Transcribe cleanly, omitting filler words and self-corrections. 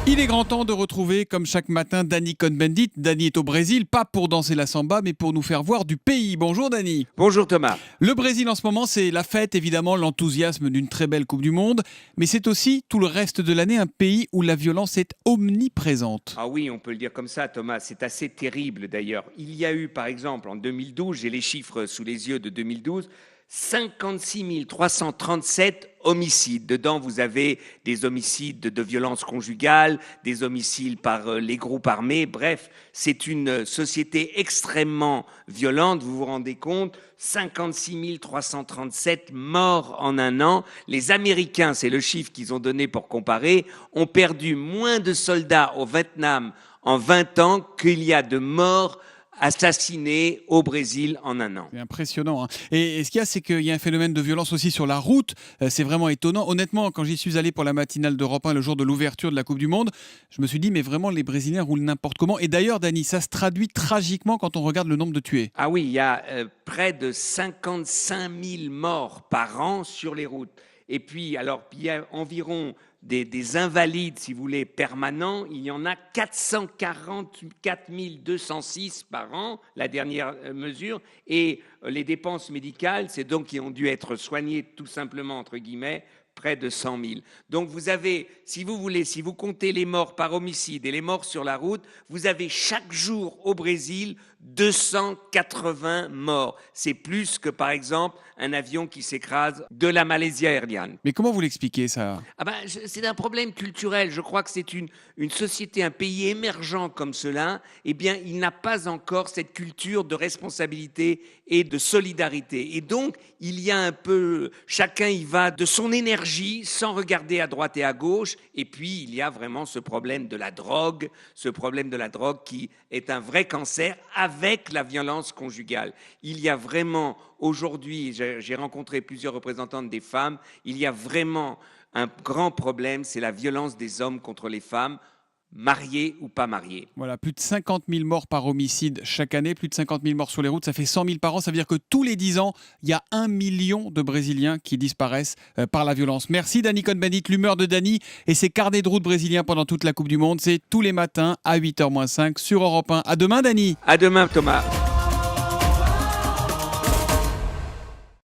Il est grand temps de retrouver, comme chaque matin, Dany Cohn-Bendit. Dany est au Brésil, pas pour danser la samba, mais pour nous faire voir du pays. Bonjour Dany. Bonjour Thomas. Le Brésil en ce moment, c'est la fête, évidemment, l'enthousiasme d'une très belle Coupe du Monde. Mais c'est aussi, tout le reste de l'année, un pays où la violence est omniprésente. Ah oui, on peut le dire comme ça Thomas, c'est assez terrible d'ailleurs. Il y a eu par exemple en 2012, j'ai les chiffres sous les yeux de 2012, 56 337 homicides. Dedans, vous avez des homicides de violence conjugale, des homicides par les groupes armés. Bref, c'est une société extrêmement violente. Vous vous rendez compte, 56 337 morts en un an. Les Américains, c'est le chiffre qu'ils ont donné pour comparer, ont perdu moins de soldats au Vietnam en 20 ans qu'il y a de morts assassinés au Brésil en un an. C'est impressionnant. Et ce qu'il y a, c'est qu'il y a un phénomène de violence aussi sur la route. C'est vraiment étonnant. Honnêtement, quand j'y suis allé pour la matinale d'Europe 1 le jour de l'ouverture de la Coupe du Monde, je me suis dit, mais vraiment, les Brésiliens roulent n'importe comment. Et d'ailleurs, Dany, ça se traduit tragiquement quand on regarde le nombre de tués. Ah oui, il y a près de 55 000 morts par an sur les routes. Et puis, alors, il y a environ des invalides, si vous voulez, permanents. Il y en a 444 206 par an, la dernière mesure. Et les dépenses médicales, c'est donc qui ont dû être soignées tout simplement, entre guillemets, près de 100 000. Donc vous avez, si vous voulez, si vous comptez les morts par homicide et les morts sur la route, vous avez chaque jour au Brésil 280 morts. C'est plus que, par exemple, un avion qui s'écrase de la Malaysia Airlines. Mais comment vous l'expliquez, ça ? C'est un problème culturel. Je crois que c'est une société, un pays émergent comme cela, eh bien, il n'a pas encore cette culture de responsabilité et de solidarité. Et donc, il y a un peu, chacun y va de son énergie sans regarder à droite et à gauche. Et puis, il y a vraiment ce problème de la drogue qui est un vrai cancer avec la violence conjugale. Il y a vraiment, aujourd'hui, j'ai rencontré plusieurs représentantes des femmes, il y a vraiment un grand problème, c'est la violence des hommes contre les femmes, mariées ou pas mariées. Voilà, plus de 50 000 morts par homicide chaque année, plus de 50 000 morts sur les routes, ça fait 100 000 par an. Ça veut dire que tous les 10 ans, il y a 1 million de Brésiliens qui disparaissent par la violence. Merci Dany Cohn-Bendit, l'humeur de Dany et ses carnets de route brésiliens pendant toute la Coupe du Monde. C'est tous les matins à 8h-5 sur Europe 1. À demain Dany. À demain Thomas.